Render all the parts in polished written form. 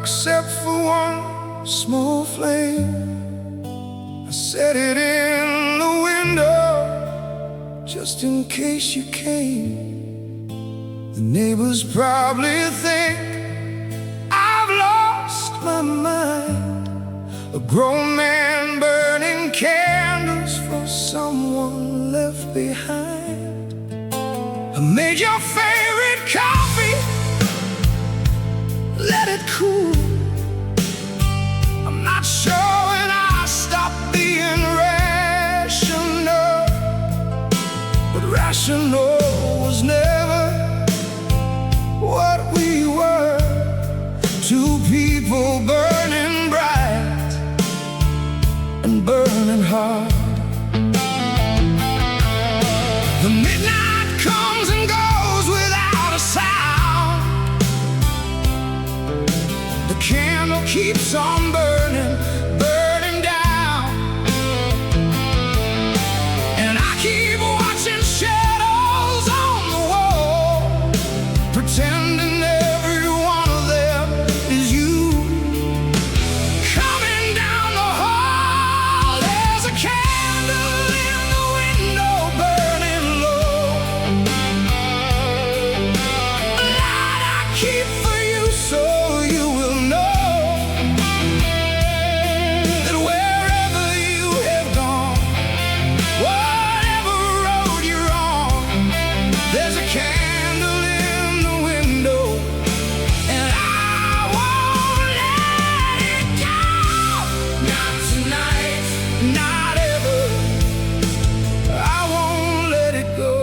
except for one small flame. I set it in the window just in case you came. The neighbors probably think I've lost my mind. A grown man burning candles for someone left behind. I made your favorite coffee, let it cool. I'm not sure when I stopped being rational, but rational was never what we were. Two people burning bright and burning hard. The midnight comes and goes without a sound. The candle keeps on burning, burning down. And I keep watching shadows on the wall, pretending every one of them is you. Coming down the hall, there's a candle in the window burning low. A light I keep for you so you will know that wherever you have gone, whatever road you're on, there's a candle in the window, and I won't let it go. Not tonight, not ever. I won't let it go.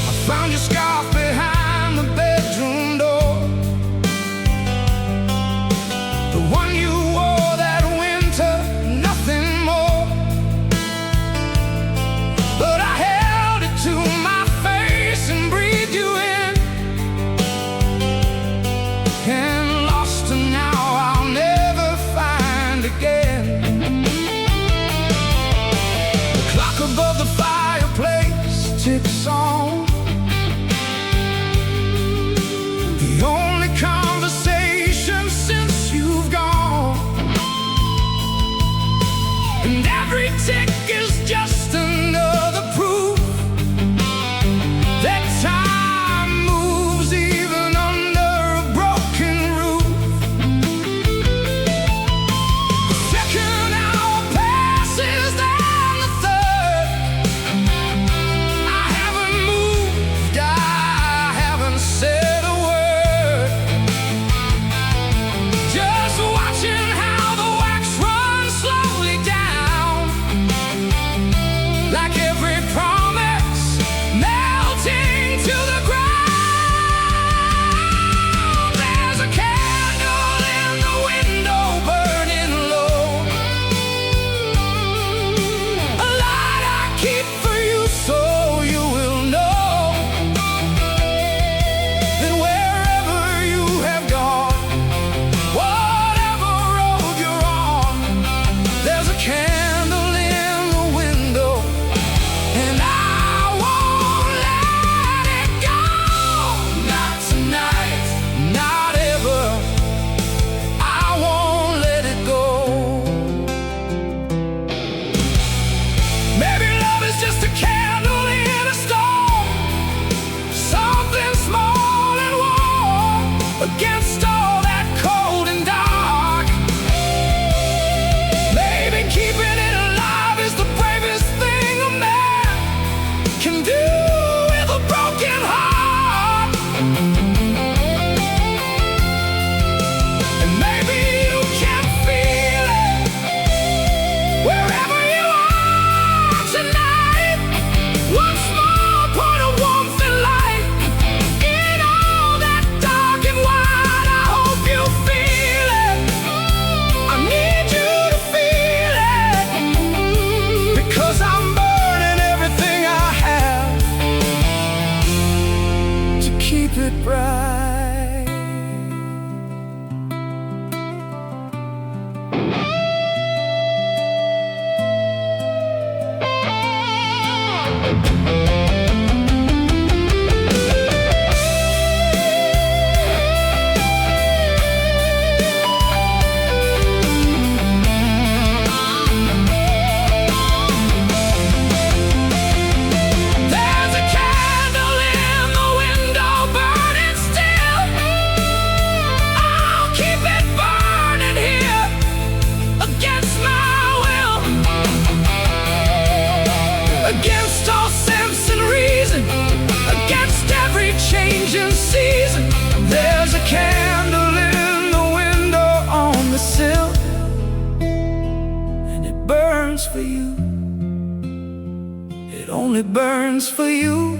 I found your scarf behind the bedroom door, the one you wore that winter, nothing more. But I held it to my face and breathed you in, and lost her now I'll never find again. The clock above the fireplace ticks on. The only conversation since you've gone, and every tick is just another proof that time moves even under a broken roof. The second hour passes, then the third. I haven't moved only burns for you.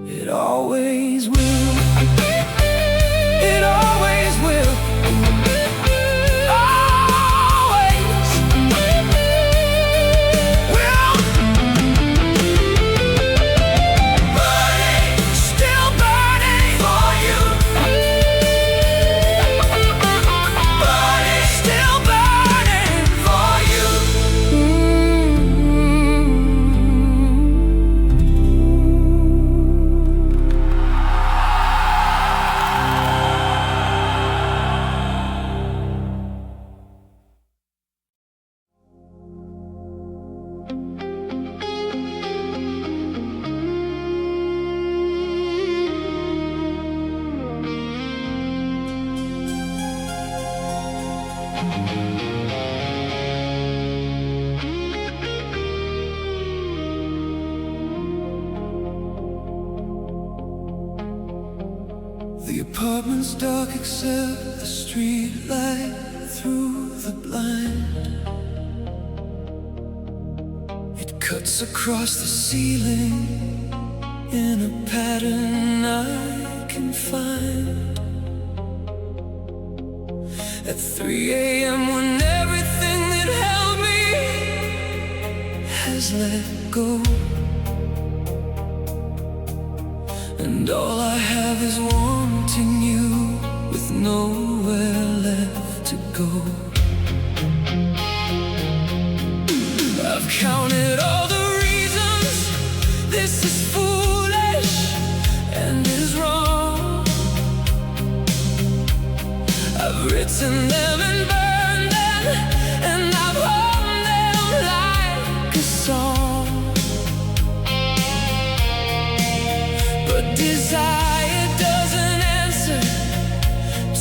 It always will. It always will. Always will. Burning, still burning for you. Burning, still burning for you. The apartment's dark except the street light through the blind. It cuts across the ceiling in a pattern I can find. At 3 a.m. when everything that held me has let go, and all I have is wanting you with nowhere left to go. I've counted all the reasons this is foolish and is wrong. I've written them and burned them, and I've hummed them like a song. But desire doesn't answer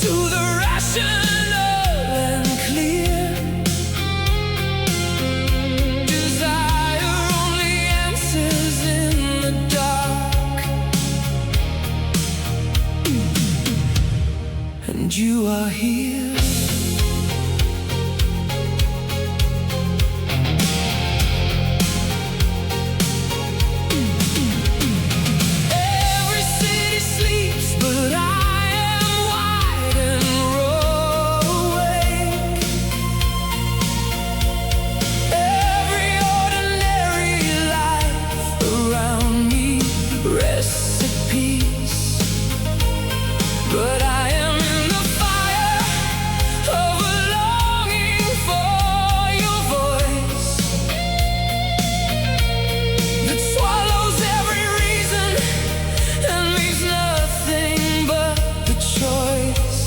to the rational and clear. Desire only answers in the dark, and you are here. Every city sleeps, but I am wide and awake. Every ordinary life around me rests at peace, but I am in the fire of a longing for your voice that swallows every reason and leaves nothing but the choice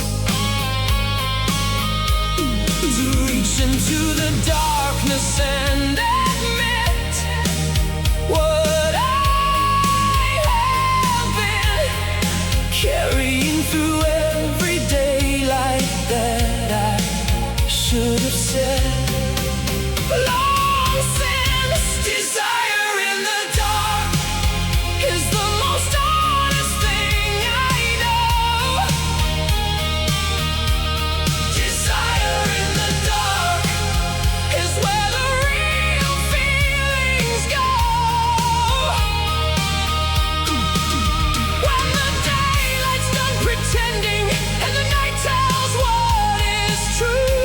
to reach into the darkness and admit what I have been carrying through every day, like that I should have said long since. Desire in the dark is the most honest thing I know. Desire in the dark is where the real feelings go. When the daylight's done pretending and the night tells what is true,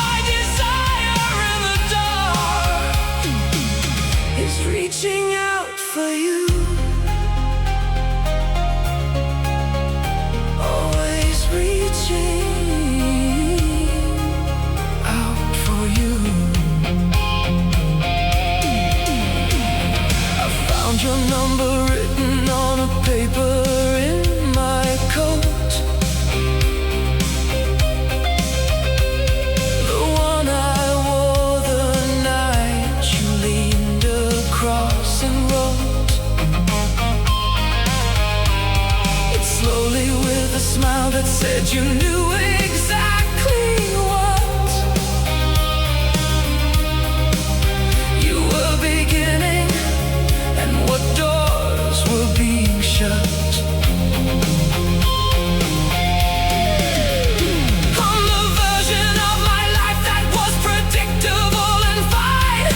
my desire in the dark is reaching out for you. Always reaching out for you. I found your number written on a paper in my coat, the one I wore the night you leaned across and wrote it slowly with a smile that said you knew exactly what you were beginning and what doors were being shut. I'm the version of my life that was predictable and fine.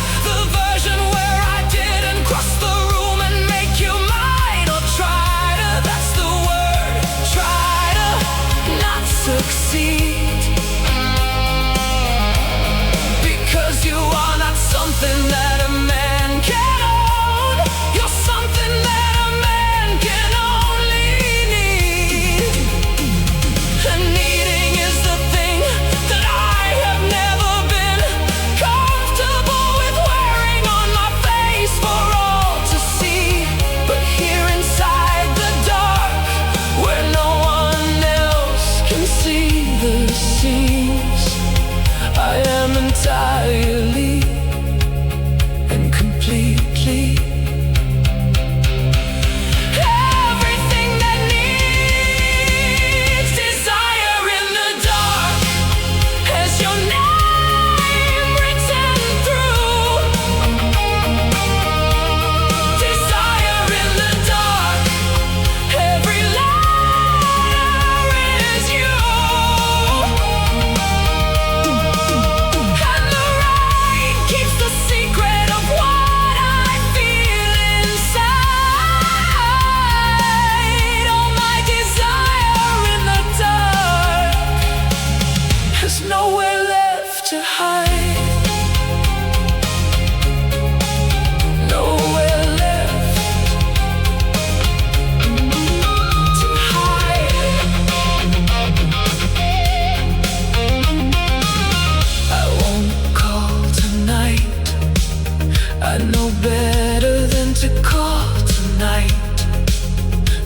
know better than to call tonight,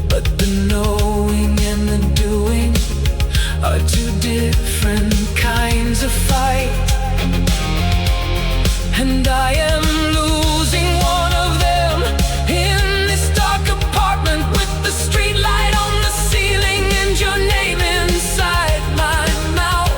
but the knowing and the doing are two different kinds of fight. And I am losing one of them in this dark apartment with the street light on the ceiling and your name inside my mouth.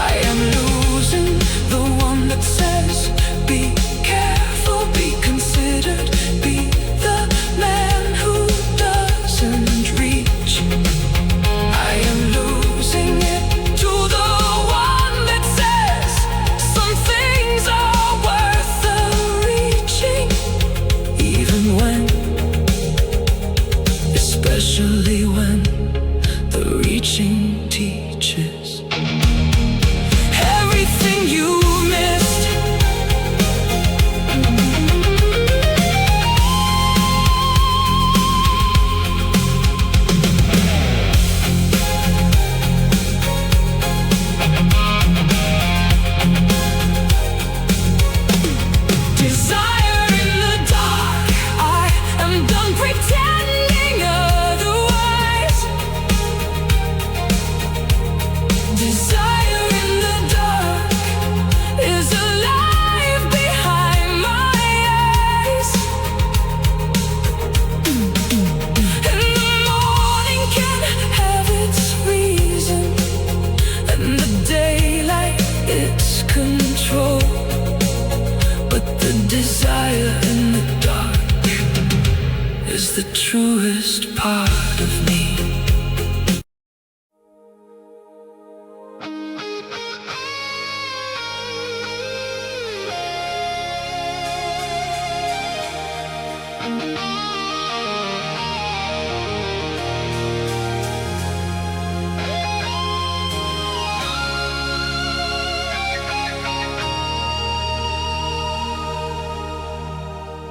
I am losing the one that says, be careful, be considered, be the man who doesn't reach. I am losing it to the one that says some things are worth the reaching, even when, especially when the reaching teaches everything you missed. Desire in the dark, I am done pretending otherwise. Desire in the dark is alive behind my eyes. And the morning can have its reason, and the daylight its control, but the desire in the dark is the truest part of me.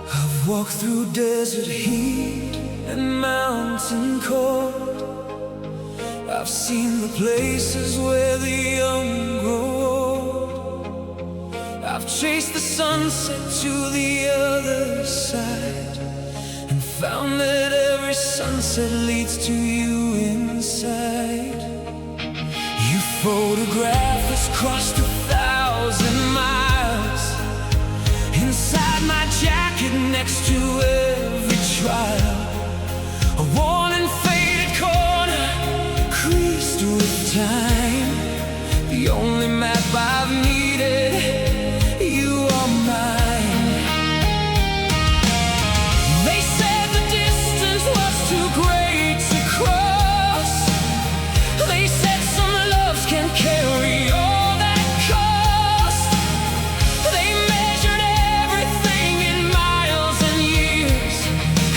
I've walked through desert heat and mountain cold. I've seen the places where the young grow old. I've chased the sunset to the other side and found that every sunset leads to you inside. You photograph us crossed 1,000 miles inside my jacket next to every trial. A worn and faded corner creased with time. The only map I've needed, you are mine. They said the distance was too great to cross. They said some loves can't carry all that cost. They measured everything in miles and years,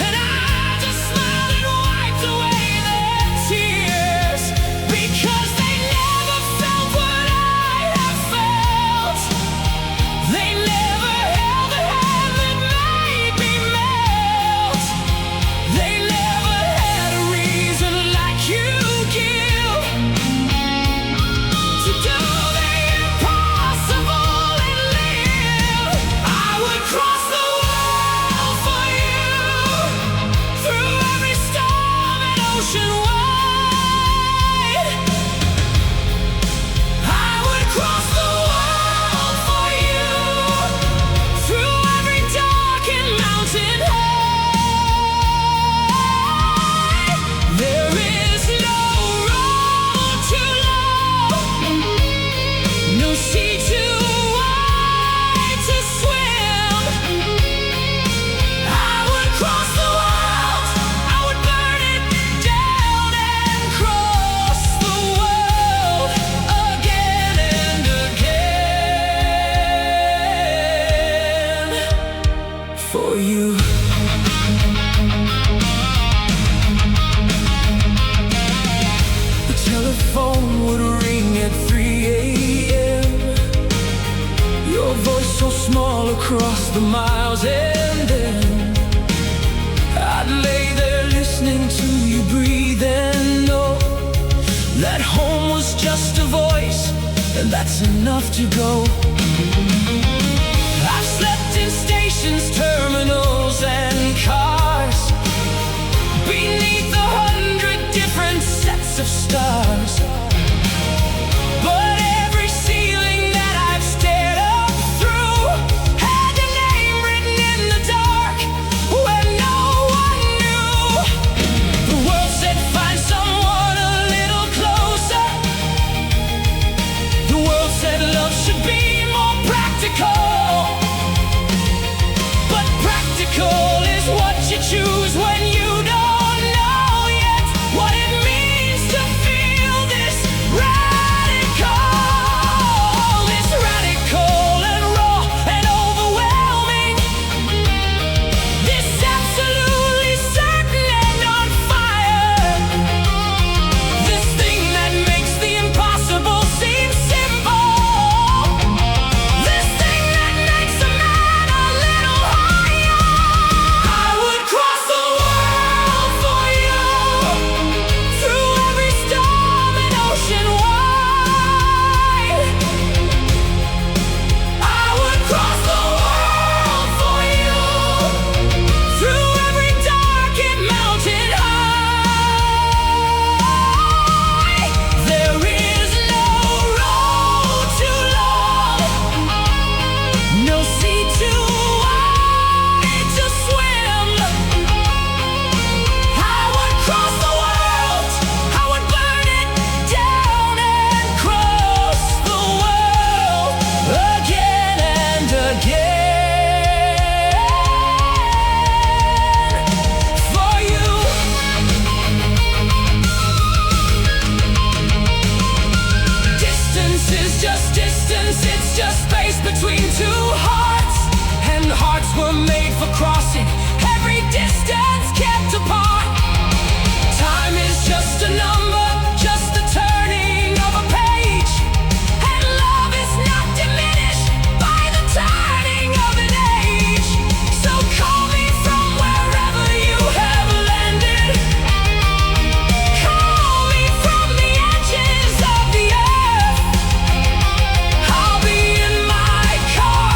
and I just smiled and wiped away their tears, because they never felt what I have felt. They never held a hand that made me melt. They never had a reason like you give to do the impossible and live. I would cross the world for you, through every storm and ocean wide. I would cross the world for you, through every dark and mountain high. There is no road too long, no sea too wide to swim. I would cross the world, I would burn it down and cross the world again and again for you. The telephone would ring at 3 a.m. Your voice so small across the miles, and then I'd lay there listening to you breathe and know that home was just a voice and that's enough to go. I've slept in stations, terminals, and cars, beneath 100 different sets of stars. But every ceiling that I've stared up through had your name written in the dark where no one knew. The world said find someone a little closer. The world said love should be more practical. But practical is what you choose when you don't know yet what it means to feel this radical. This radical and raw and overwhelming. This absolutely certain and on fire. This thing that makes the impossible seem simple. This thing that makes a man a little higher. I would cross the world for you, through every storm and ocean wide. I would cross the world for you, through every dark and mountain high. There is no road too long, no sea too wide to swim. I would cross the world, I would burn it down and cross the world again and again for you. Distance is just distance, it's just space between two hearts, and hearts were made for crossing every distance kept apart. Time is just a number, just the turning of a page, and love is not diminished by the turning of an age. So call me from wherever you have landed. Call me from the edges of the earth. I'll be in my car,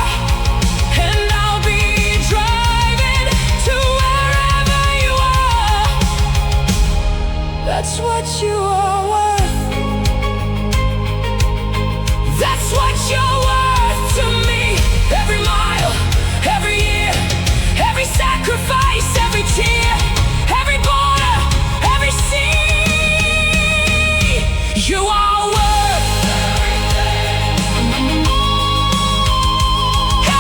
and I'll be driving to wherever you are. That's what you are worth. That's what you're worth to me. Every mile, every year, every sacrifice, every tear, every border, every sea. You are worth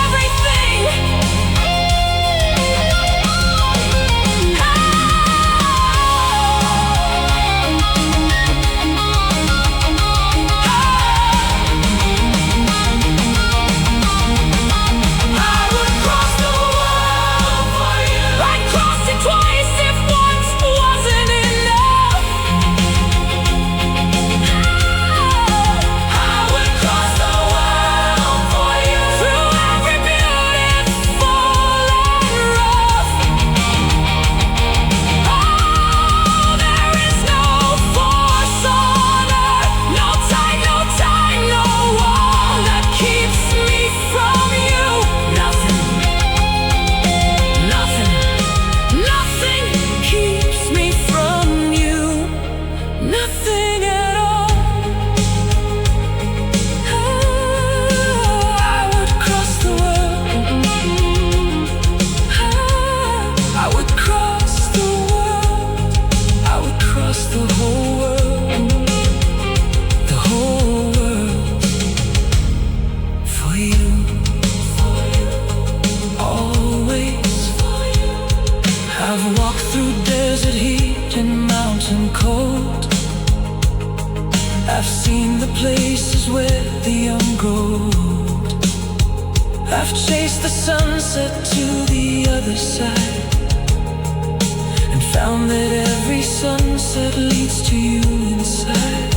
everything. I would cross the world for you. I'd cross it twice if once wasn't enough. I would cross the world for you, through every beautiful and rough. Oh, there is no force on earth, no time, no wall that keeps me from you. Nothing keeps me from you. Nothing at all. I would cross the world. I would cross the world. I would cross the whole world. The whole world for you. Always. I've walked through desert heat and mountain cold. I've seen the places where the young grow old. I've chased the sunset to the other side, and found that every sunset leads to you inside.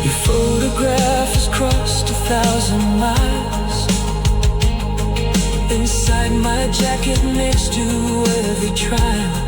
Your photograph has crossed 1,000 miles inside my jacket next to every trial.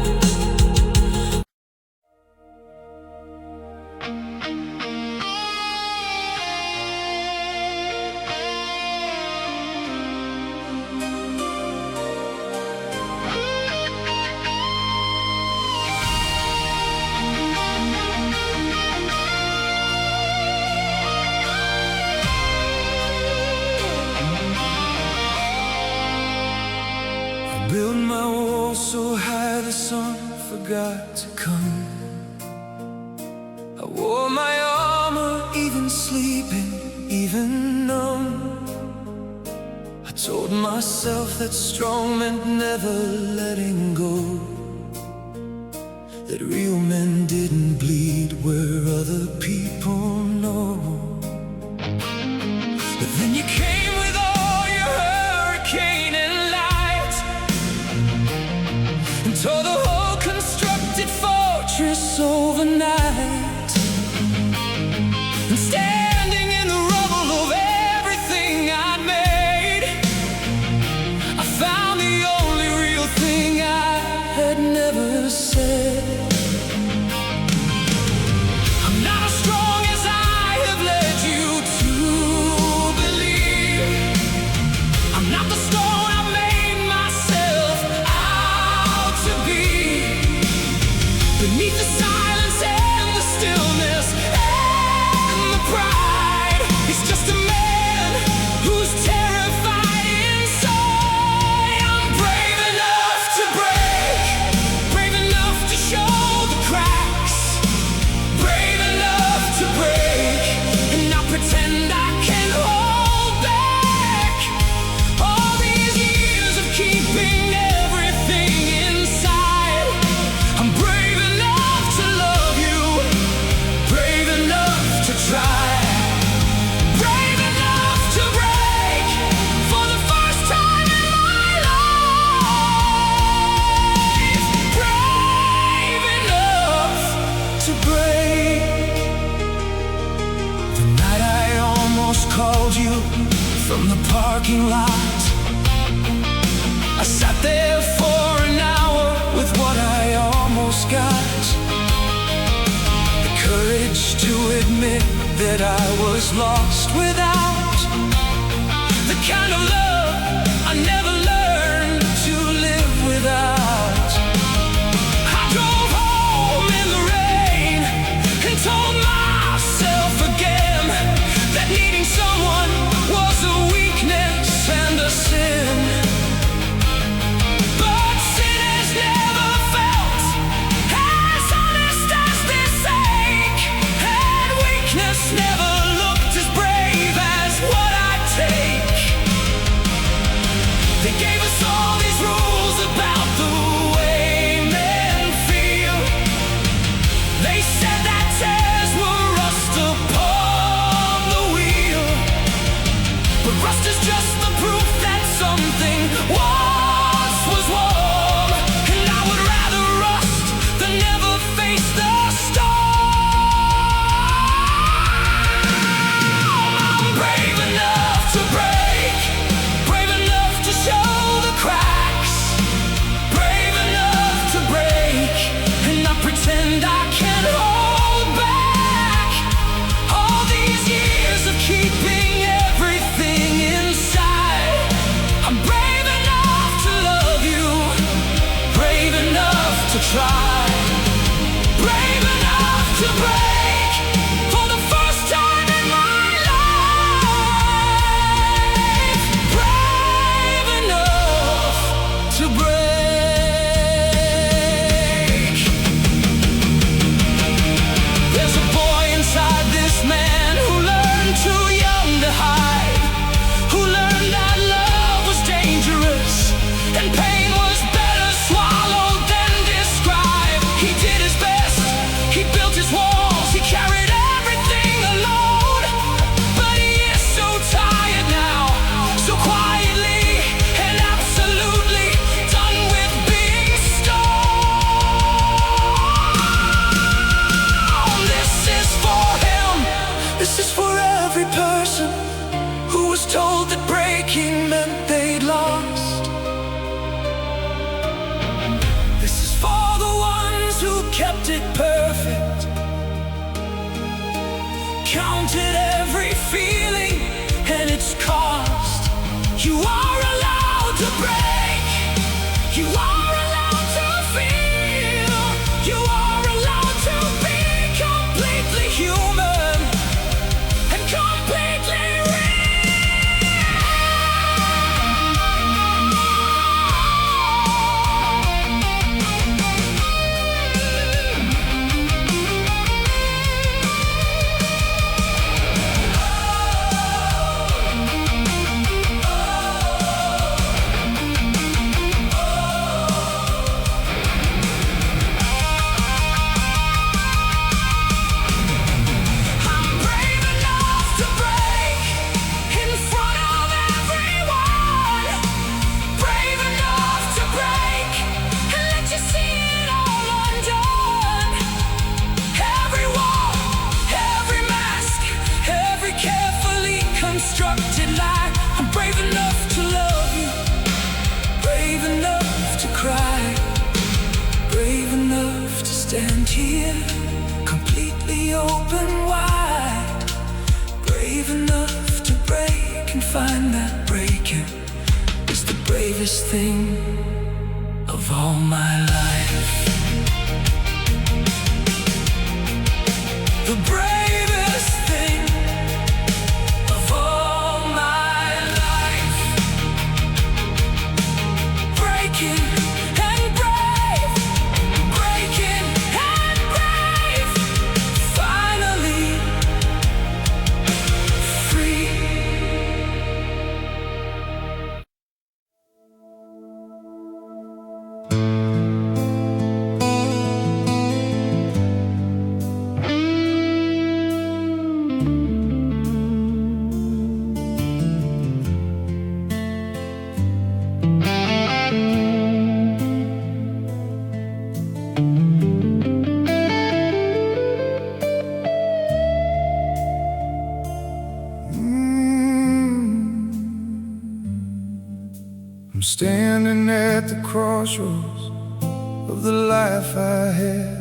so high the sun forgot to come. I wore my armor, even sleeping, even numb. I told myself that strong meant never letting go, that real men didn't bleed where other people know. But then you came with all your hurricane and light, and tore the whole constructed fortress overnight. And standing in the rubble of everything I made, I found the only real thing I had never said. I'm not as strong as I have led you to believe. I'm not the stone I made myself out to be. Beneath the silence and the stillness and the pride, he's just a man who's terrified inside. I'm brave enough to break, brave enough to show the cracks, brave enough to break, and not pretend I can hold back. All these years of keeping everything inside, I'm brave enough to love you, brave enough to try, brave enough to break for the first time in my life, brave enough to break. The night I almost called you from the parking lot, I sat there for an hour with what I almost got, the courage to admit that I was lost without the kind of love I never learned to live without. I drove home in the rain and told myself again that needing someone was a weakness and a sin. But sin has never felt as honest as this ache, and weakness never looked as brave as what I take. They gave us all these rules about the way men feel. They said that tears were rust upon the wheel, but rust is just the proof that something once was warm, and I would rather rust than never face the storm. I'm brave enough to break, brave enough to show the cracks, brave enough to break, and not pretend I can hold back. All these years of keeping everything inside, I'm brave enough to love you, brave enough to try, brave enough to break for the first time in my life, brave enough to break. There's a boy inside this man who learned too young to hide, who learned that love was dangerous and pain was better swallowed than described. He did his best, he built his walls, he carried everything alone, but he is so tired now, so quietly and absolutely done with being stoned. This is for him, this is for every person who was told that breaking meant they'd lost. This is for the ones who kept it perfect, counted every feeling and its cost. You are allowed to break, you are allowed to feel, you are allowed to be completely human and completely real. constructed lie. I'm brave enough to love you, brave enough to cry, brave enough to stand here completely open wide, brave enough to break and find that breaking is the bravest thing of all my life. The bravest thing of all my life. Breaking and brave, breaking and brave. Finally free. I'm standing at the crossroads of the life I had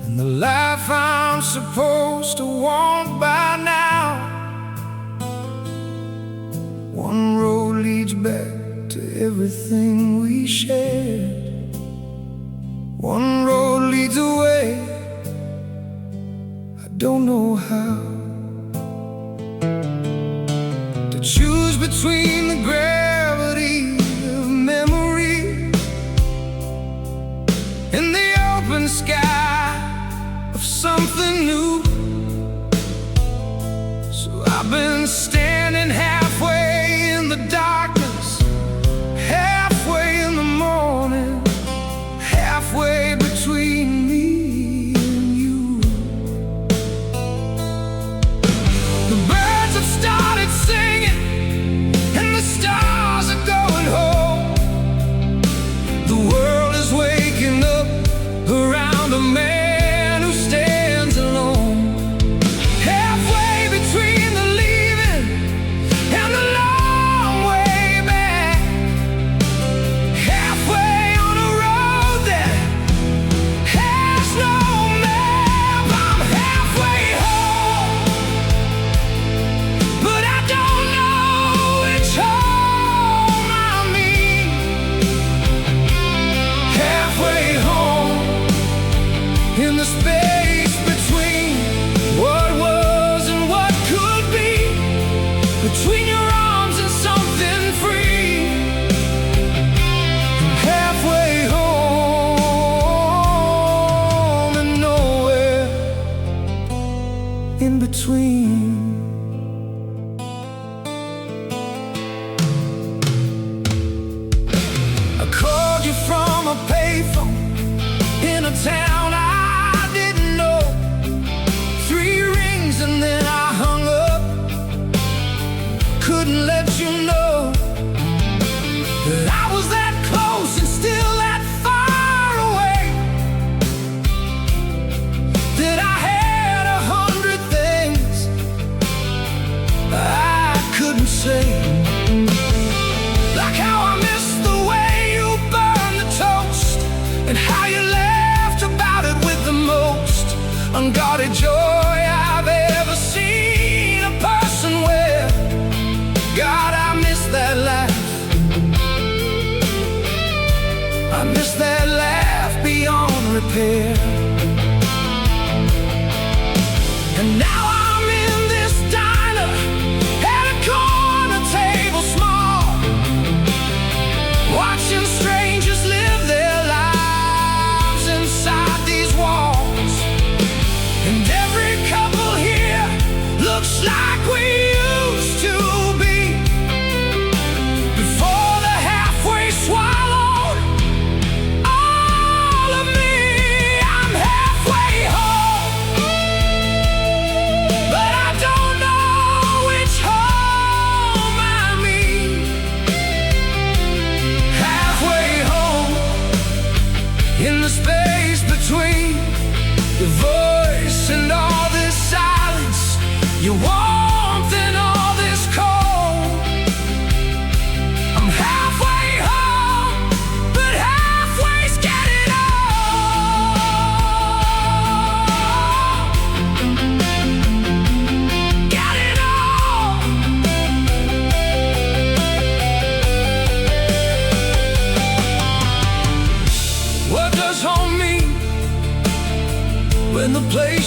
and the life I'm supposed to want by now. One road leads back to everything we shared. One road leads away, I don't know how. To choose between the gravity of memory and the open sky of something new. So I've been standing halfway in the darkness, halfway in the morning, halfway between me and you. The birds have started singing and the stars are going home. The world is waking up around a man who stands alone. Halfway between the leaving and the long way back, halfway on a road that has no map. I'm halfway home, but I don't know which home I mean. Halfway home in the space between what was and what could be, between your arms and something free. I'm halfway home and nowhere in between. I called you from a payphone in a town I didn't know. 3 rings and then I hung up. Couldn't let you know that I was that close and still that far away, that I had 100 things I couldn't say. Like how I missed the way you burned the toast and how you laughed about it with the most unguarded joy I've ever seen a person wear. God, I miss that laugh. I miss that laugh beyond repair. And now I'm in this diner at a corner table small, watching strangers live their lives inside these walls. And every couple here looks like we used to be before the halfway swallowed all of me. I'm halfway home, but I don't know which home I mean. Halfway home in the space between your voice and all this silence. Your warmth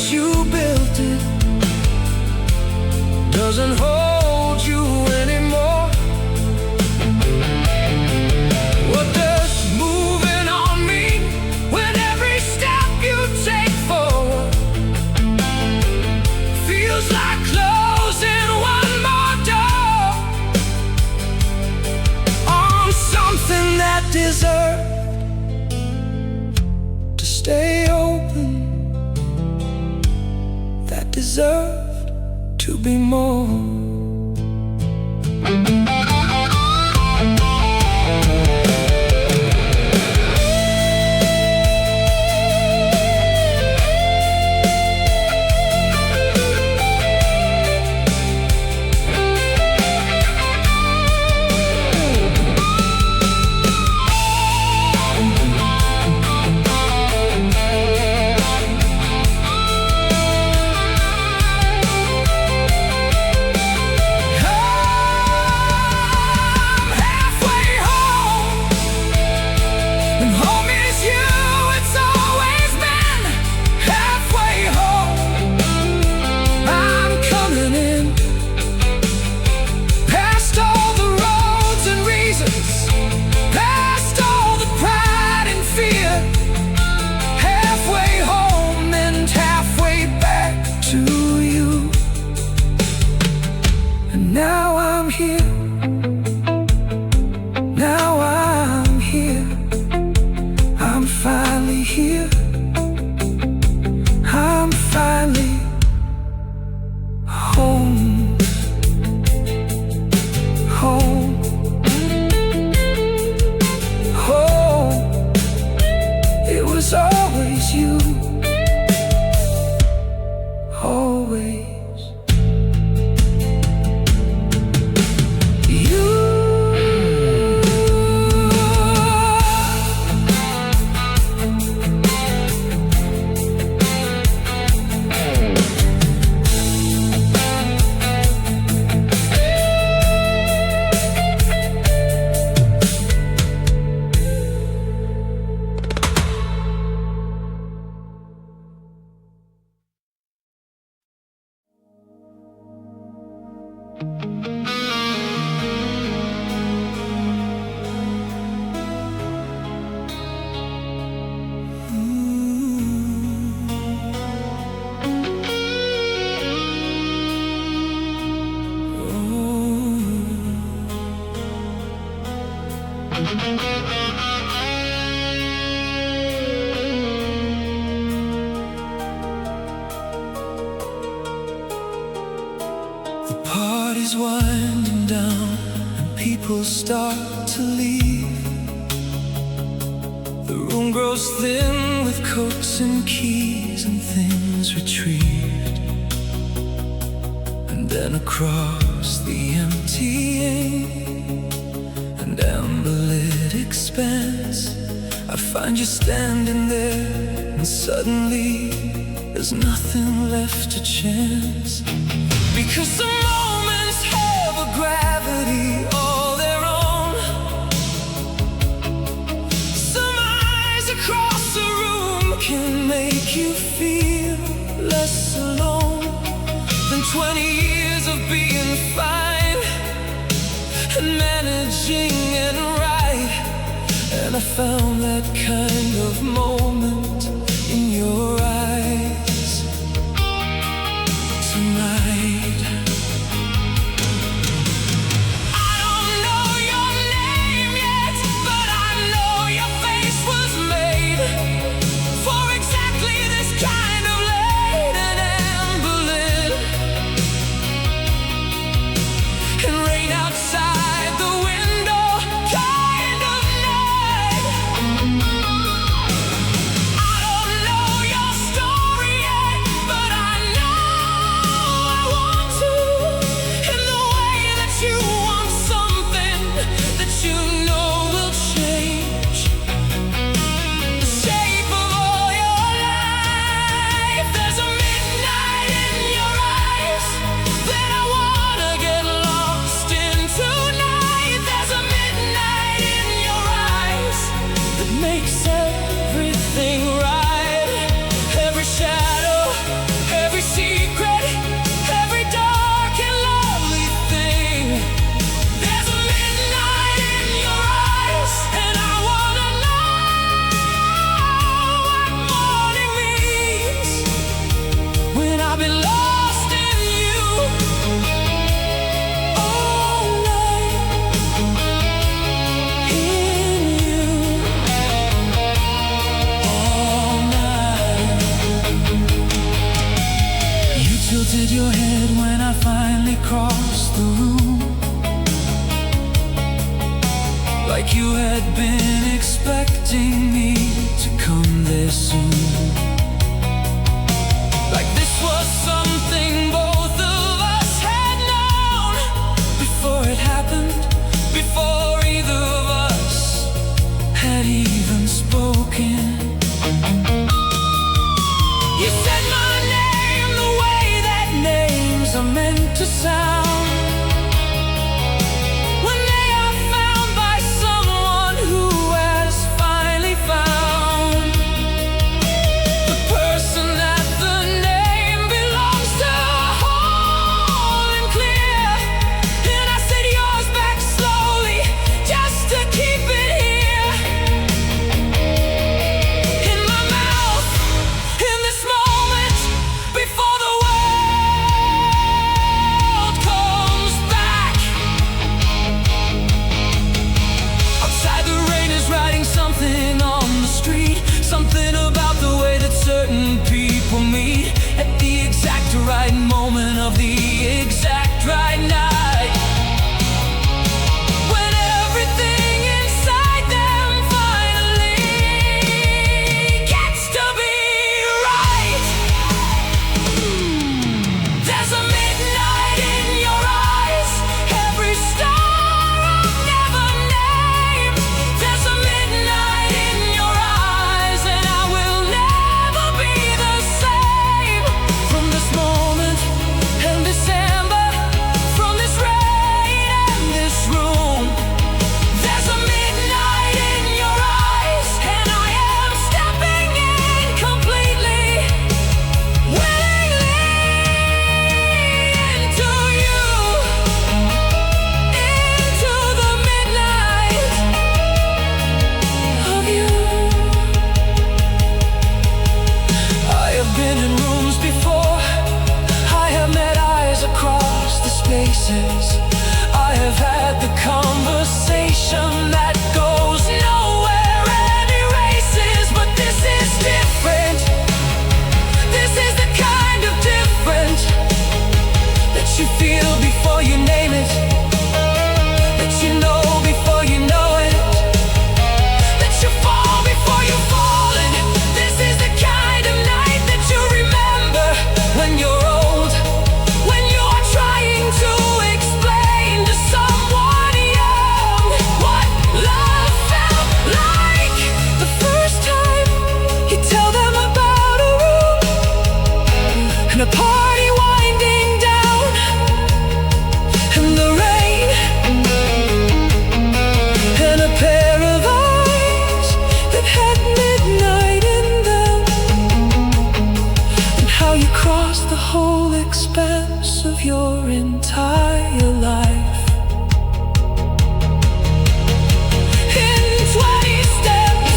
since you built it doesn't hold you anymore. What does moving on mean when every step you take forward feels like closing one more door on something that deserves to stay open, that deserved to be more. Now I'm here, now I'm here, I'm finally here, I'm finally home, home, home. It was always you, always. The party's winding down and people start to leave. The room grows thin with coats and keys and things retrieved. And then across the emptying and amber-lit expanse, I find you standing there, and suddenly there's nothing left to chance. Because some moments have a gravity all their own. Some eyes across the room can make you feel less alone than 20 years of being fine and managing and right. And I found that kind of moment in your eyes tonight. I like you had been expecting me to come there soon. Like this was something both of us had known before it happened, before either of us had even spoken. You said my name the way that names are meant to sound, when they are found by someone who has finally found the person that the name belongs to, whole and clear. And I said yours back slowly, just to keep it here in my mouth, in this moment, before the world comes back. Outside the rain is writing something on the street, something about the way that certain people meet at the exact right moment of the exact right night, when everything inside them finally gets to be right. There's a midnight in your eyes, every star I've never named. There's a midnight in your eyes, and I will never be the same. From this moment and this ember, from this rain and this room, there's a midnight in your eyes, and I am stepping in completely, willingly into you, into the midnight of you. I have been in rooms before, I have met eyes across the spaces, I have had the conversation that goes nowhere and erases. But this is different, this is the kind of different that you feel before you name it, that you know before you know it, that you fall before you fall. And this is the kind of night that you remember when you're old, when you're trying to explain to someone young what love felt like the first time you tell them about a room and a party winding down, and the rain, and a pair of eyes that had midnight in them, and how you crossed the whole expanse of your entire life in 20 steps.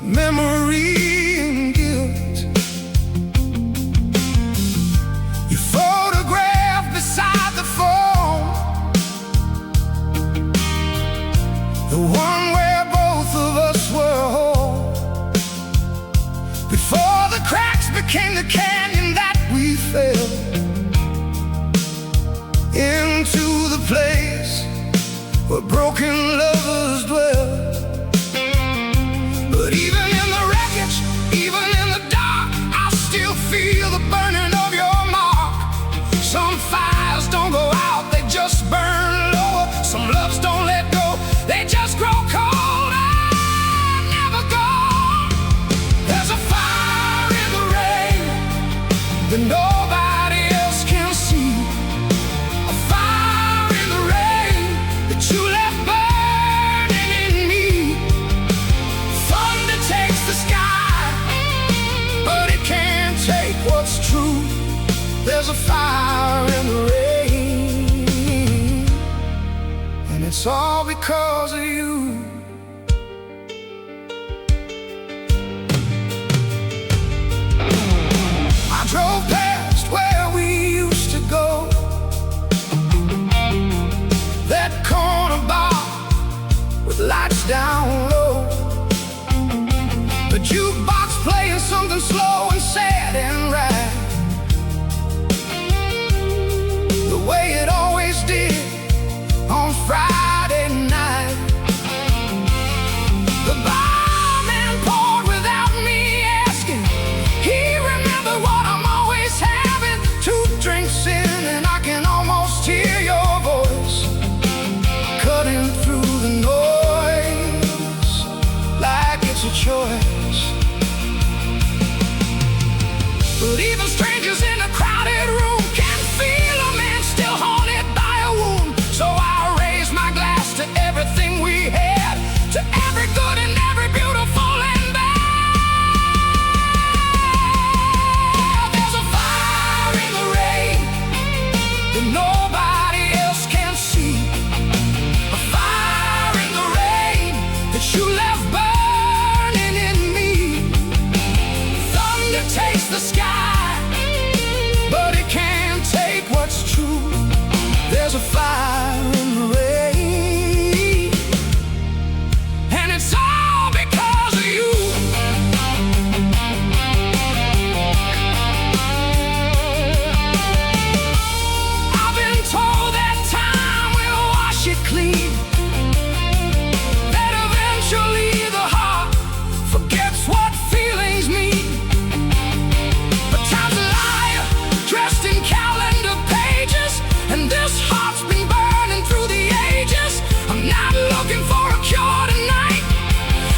memory and guilt. You photograph beside the phone, the one where both of us were whole, before the cracks became the canyon that we fell into, the place where broken lovers dwell. But even in the wreckage, even in the dark, I still feel the burning of your mark. Some fires don't go out, they just burn lower. Some loves don't let go, they just grow colder, never gone. There's a fire in the rain that nobody else can see. A fire in the rain that you left burning in me. Thunder takes the sky, but it can't take what's true. There's a fire in the rain, and it's all because of you. I drove past where we used to go, that corner bar with lights down low, the jukebox playing something slow and sad and right, the way it always did on Friday night. The barman poured without me asking. He remembered what I'm always having. 2 drinks in and I can almost hear your voice cutting through the noise like it's a choice. But even strangers in a crowded room can feel a man still haunted by a wound. So I raise my glass to everything we had, to every good and every beautiful and bad. There's a fire in the rain that nobody else can see. A fire in the rain that you left burning in me. Thunder takes the sky, but it can't take what's true. There's a fire in the rain, and it's all because of you. I've been told that time will wash it clean, that eventually the heart forgets what feelings mean. But time's a liar, dressed in calendar pages, and this heart's been burning through the ages. I'm not looking for a cure tonight,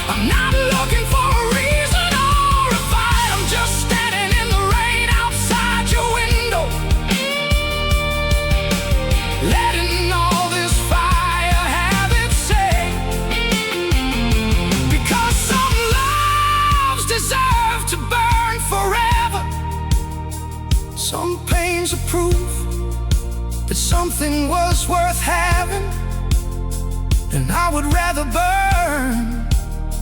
I'm not looking for a reason or a fight. I'm just standing in the rain outside your window, letting all this fire have its say. Because some loves deserve to burn forever. Some pain's a proof that something was worth having, and I would rather burn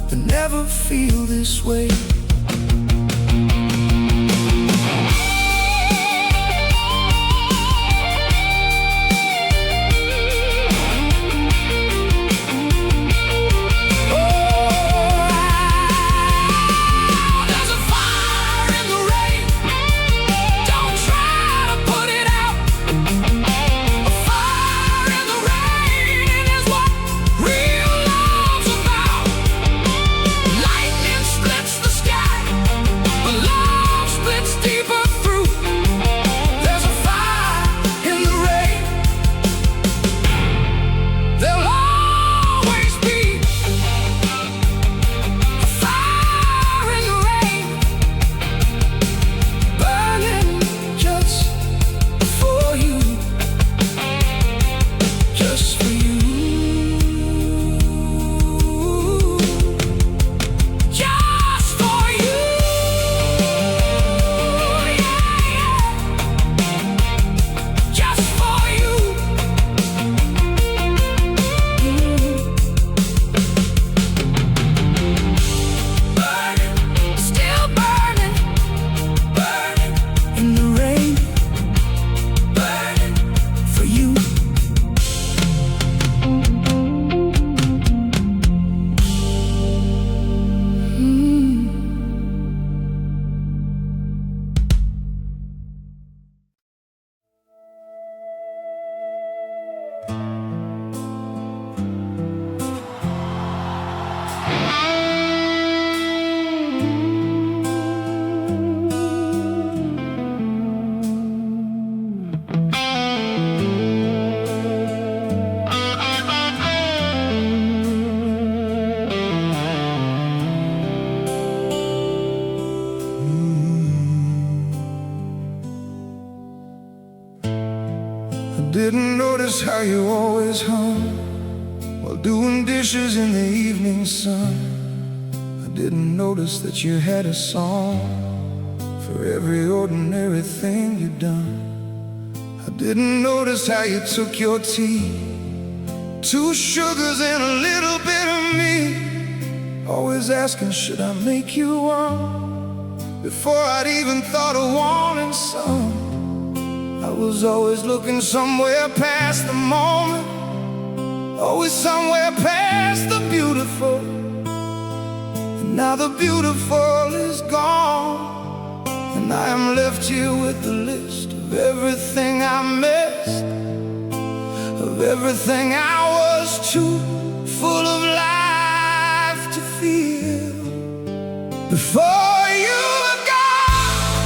than never feel this way. There's a fire in the rain, don't try to put it out. A fire in the rain is what real love's about. Lightning splits the sky, didn't notice how you always hung while doing dishes in the evening sun. I didn't notice that you had a song for every ordinary thing you'd done. I didn't notice how you took your tea, 2 sugars and a little bit of me, always asking, should I make you one, before I'd even thought of wanting some. I was always looking somewhere past the moment, always somewhere past the beautiful. And now the beautiful is gone, and I am left here with the list of everything I missed, of everything I was too full of life to feel. Before you were gone,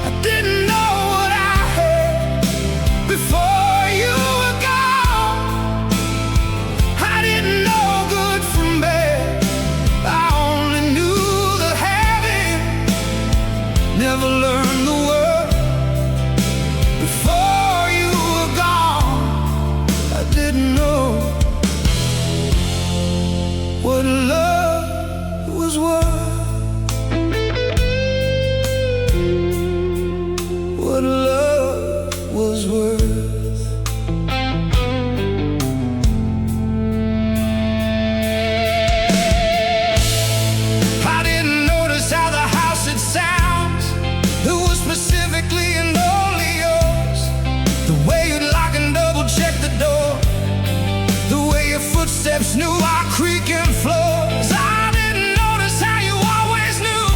I didn't know what I had. Before you were gone, I didn't know good from bad. I only knew the having, never learned the word. Before you were gone, I didn't know what love was worth. What love was worth. I didn't notice how the house had sounds that was specifically and only yours. The way you'd lock and double check the door, the way your footsteps knew our creaking floors. I didn't notice how you always knew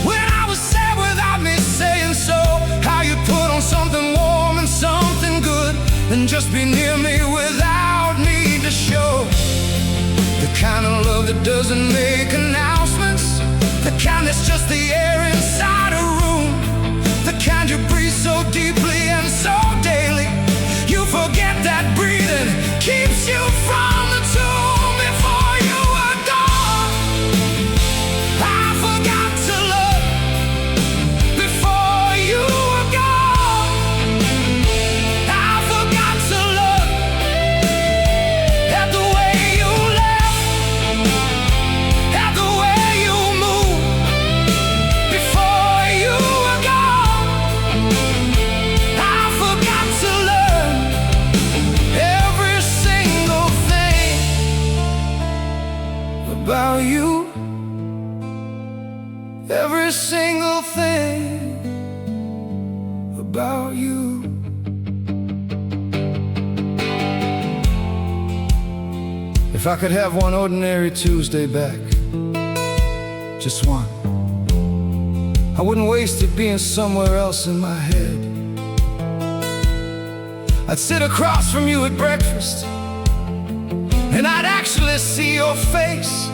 when I was sad without me saying so, how you put on something warm and something good and just be near me without need to show. The kind of love that doesn't make announcements, the kind that's just the air inside a room, the kind you breathe so deeply and so daily you forget that breathing keeps you from the tomb. Before you were gone, I forgot to love. Before you were gone, I forgot to look at the way you left, at the way you moved. Before you were gone, I forgot to learn every single thing about you. Every single thing about you. If I could have one ordinary Tuesday back, just one, I wouldn't waste it being somewhere else in my head. I'd sit across from you at breakfast, and I'd actually see your face.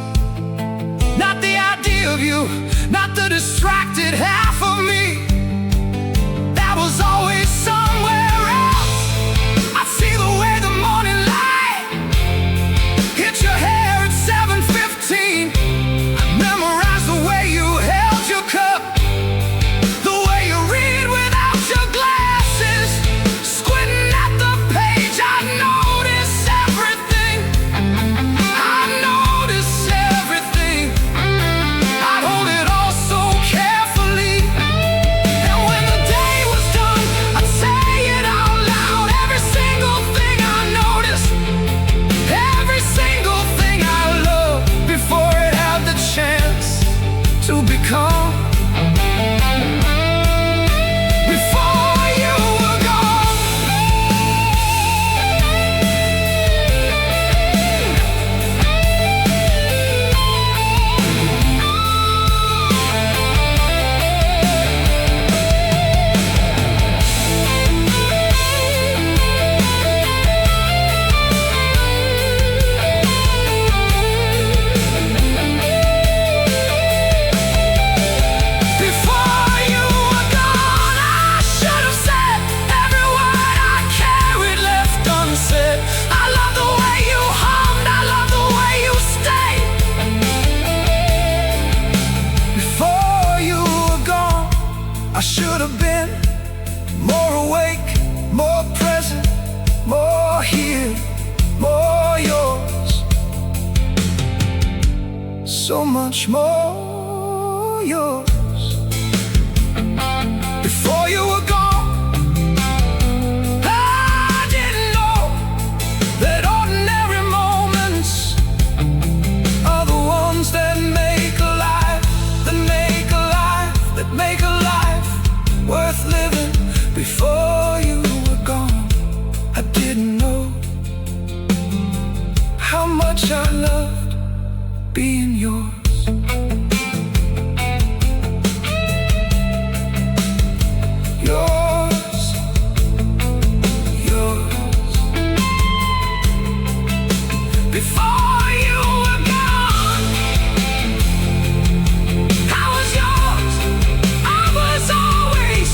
Not the idea of you, not the distracted half of me that was always somewhere else. I'd see the way the morning light hit your hair at 7:15. I'd memorize the way you held your cup, the way you read without your glasses, squinting at the page. I'd notice everything. I'd notice everything. I'd hold it all so carefully, and when the day was done, I'd say it out loud. Every single thing I noticed, every single thing I loved, before it had the chance to become. Before you were gone. Before you were gone, I should have said every word I carried left unsaid. I love the way you hummed, I love the way you stayed. Before you were gone, I should have been more awake, more present, more here, more yours. So much more yours. Before you were gone, I didn't know that ordinary moments are the ones that make a life, that make a life, that make a life worth living. Before you were gone, I didn't know how much I loved being yours. Yours, yours. Before you were gone, I was yours. I was always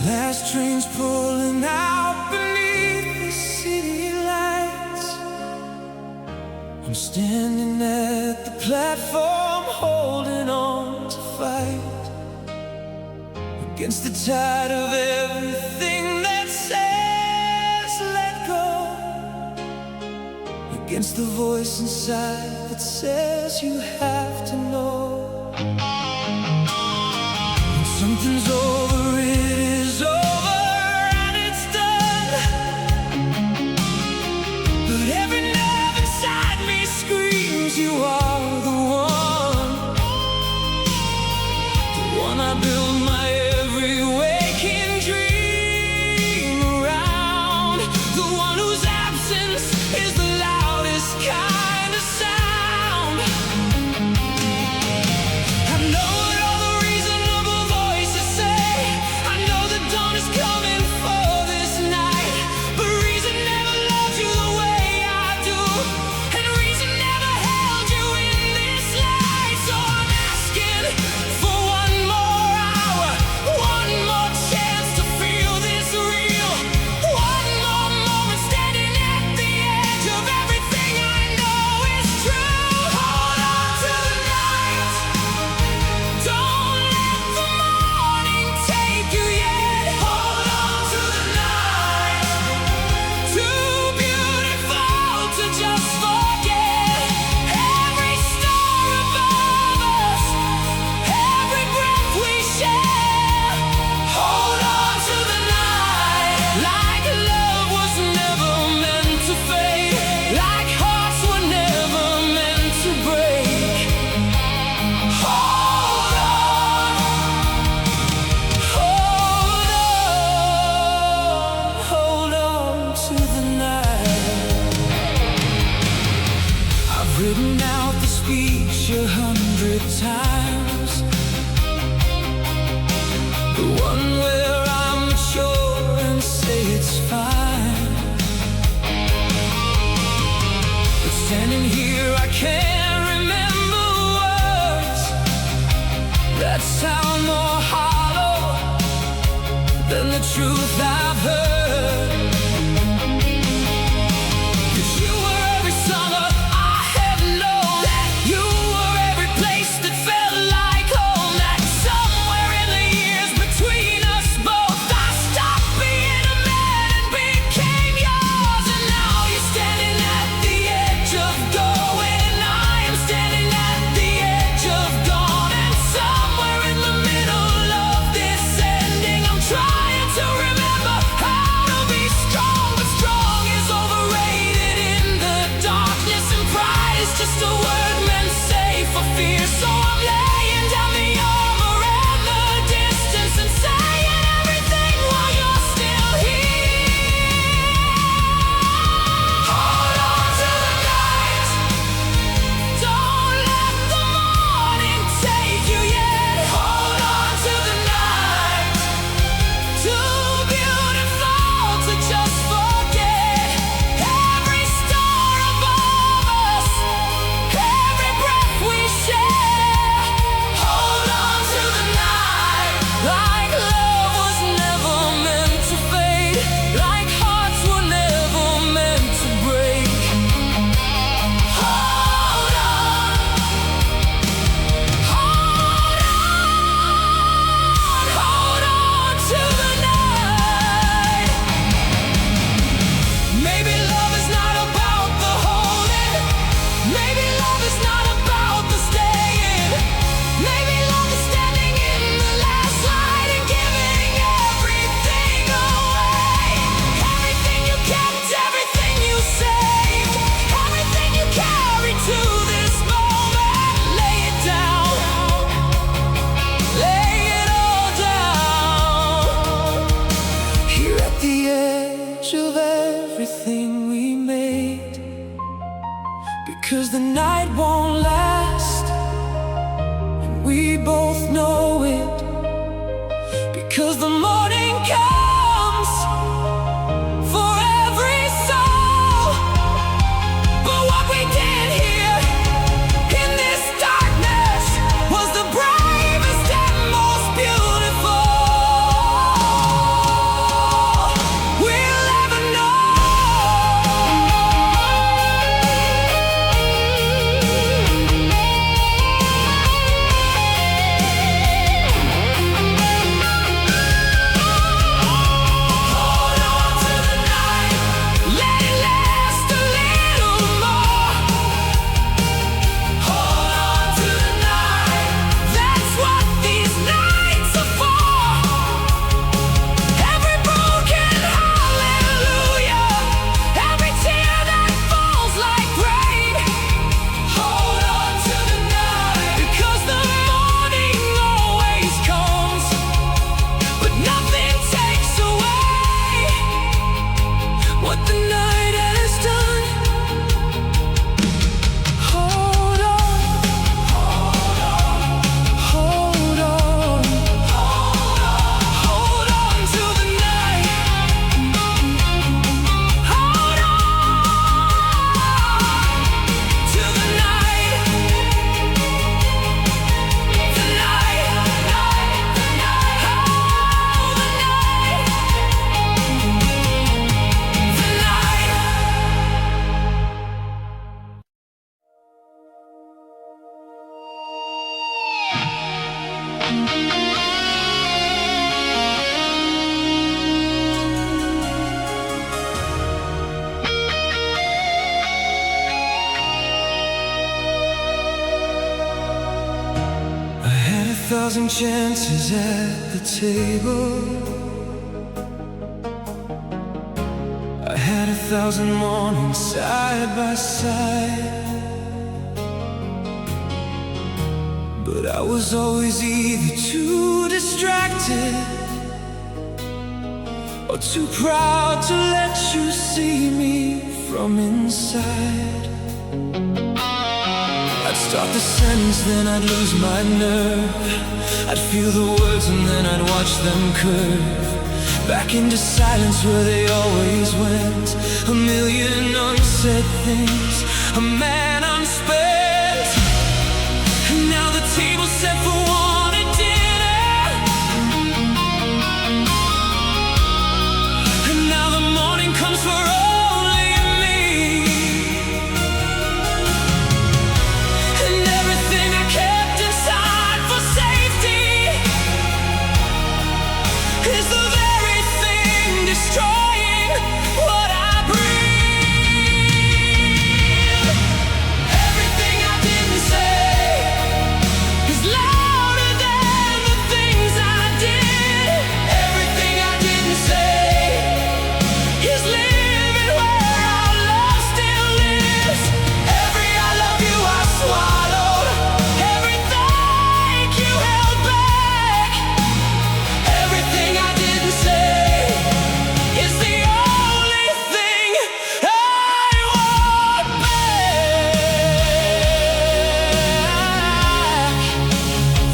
last train's pulling out beneath the city lights. I'm standing at the platform holding on to fight against the tide of everything that says let go, against the voice inside that says you have to know. When something's over, it is over and it's done. But every nerve inside me screams you are the one I build my every waking dream around, the one whose absence is the loudest kind of sound. I know what all the reasonable voices say. I know the dawn is coming for this night, but reason never loved you the way I do, and reason never held you in this light. So I'm asking for one more hour, one more chance to feel this real, one more moment standing at the edge of everything I know is true. Hold on to the night, don't let the morning take you yet. Hold on to the night, too beautiful to just forget. Every star above us, every breath we share. Hold on to the night, like love was never meant to fade, like hearts were never meant to break. Hold on, hold on to the night. I've written out the speech 100 times, the one where I'm mature and say it's fine. But standing here I can't remember words that sound more hollow than the truth I've heard. 'Cause you were every summer I have known, that you were every place that felt like home, that somewhere in the years between us both I stopped being a man and became yours. And now you're standing at the edge of going, I am standing at the edge of gone, and somewhere in the middle of this ending I'm trying to remember how much of everything we made, because the night won't last, and we both know it, because the morning comes for every soul. But what we did here in this darkness was the bravest and most beautiful we'll ever know. Hold on to the night, let it last a little more. Hold on to the night, that's what these nights are for. Every broken hallelujah, every tear that falls like rain. Hold on to the night, because the morning always comes, but nothing takes away what the night has done. Hold on, hold on, hold on, hold on to the night. Hold on to the night. The night, the night, oh, the night, the night. I had 1,000 chances at the table. I had 1,000 mornings side by side, but I was always either too distracted or too proud to let you see me from inside. I'd start the sentence, then I'd lose my nerve. I'd feel the words and then I'd watch them curve back into silence where they always went. A million unsaid things, a man unspent. And now the table's set for one at dinner, and now the morning comes for only me. And everything I kept inside for safety is the very thing destroying what I breathe. Everything I didn't say is louder than the things I did. Everything I didn't say is living where our love still lives. Every I love you I swallowed, every thank you held back. Everything I didn't say is the only thing I want back.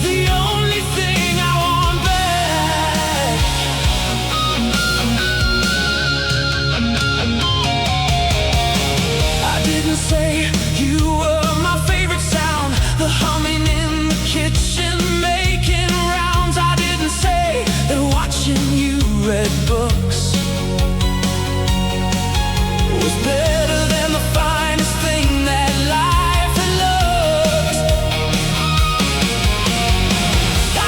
The only thing I want back. I didn't say you were my favorite sound, the humming in the kitchen making rounds. I didn't say that watching you read books was better than the finest thing that life had looked.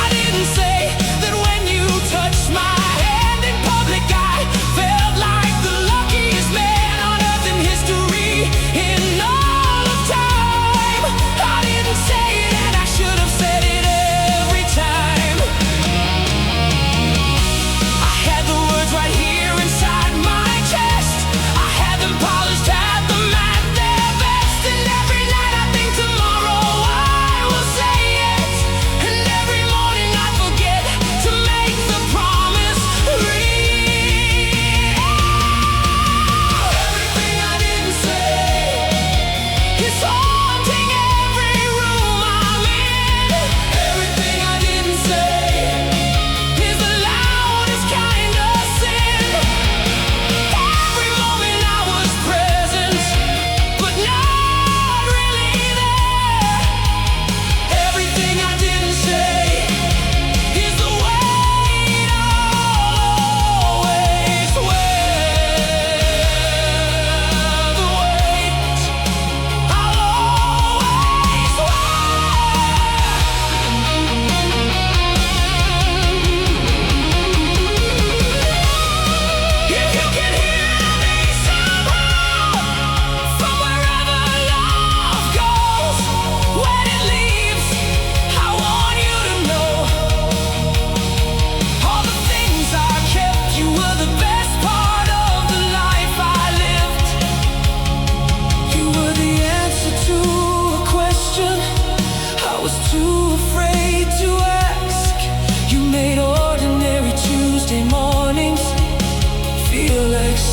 I didn't say that when you touched my hand in public I felt like the luckiest man on earth in history in all of time.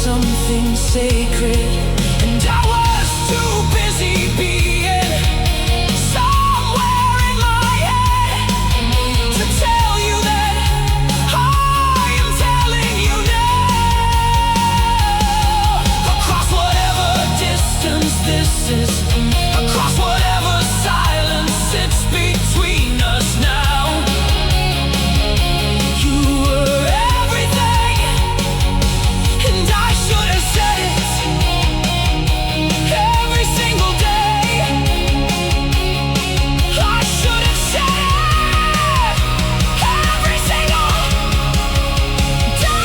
something sacred, and I was too busy being somewhere in my head to tell you that I am telling you now. Across whatever distance this is, across whatever silence sits between us now, you were everything, and I should have said it every single day. I should have said it every single day.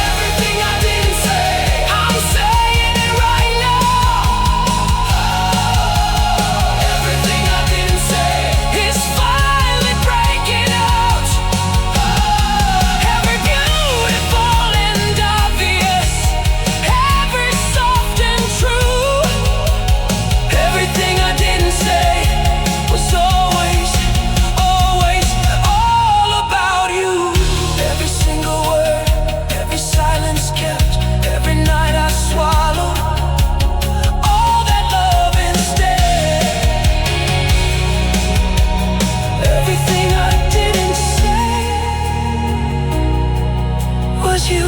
Everything I didn't say, I'm saying it right now. Everything I didn't say is finally breaking out. Every beautiful and obvious, every soft and true. Everything I didn't say was always, always all about you. Every single word, every silence kept, every night I swallowed all that love instead. Everything I didn't say was you,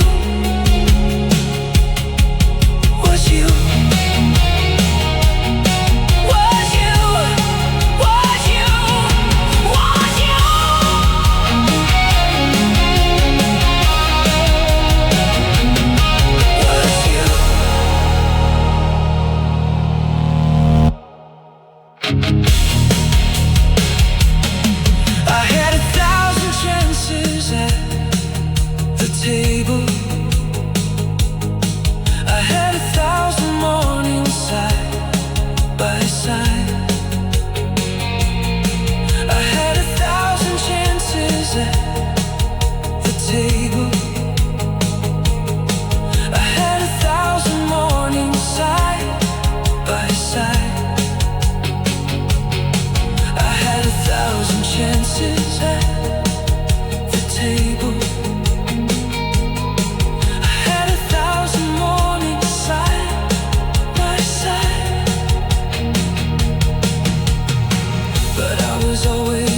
was you, was you, was you, was you. Was you. I had 1,000 chances at the table. I had 1,000 mornings side by side. I had 1,000 chances at the table. I had 1,000 mornings side by side. I had 1,000 chances at the table. I had 1,000 mornings side by side. But I was always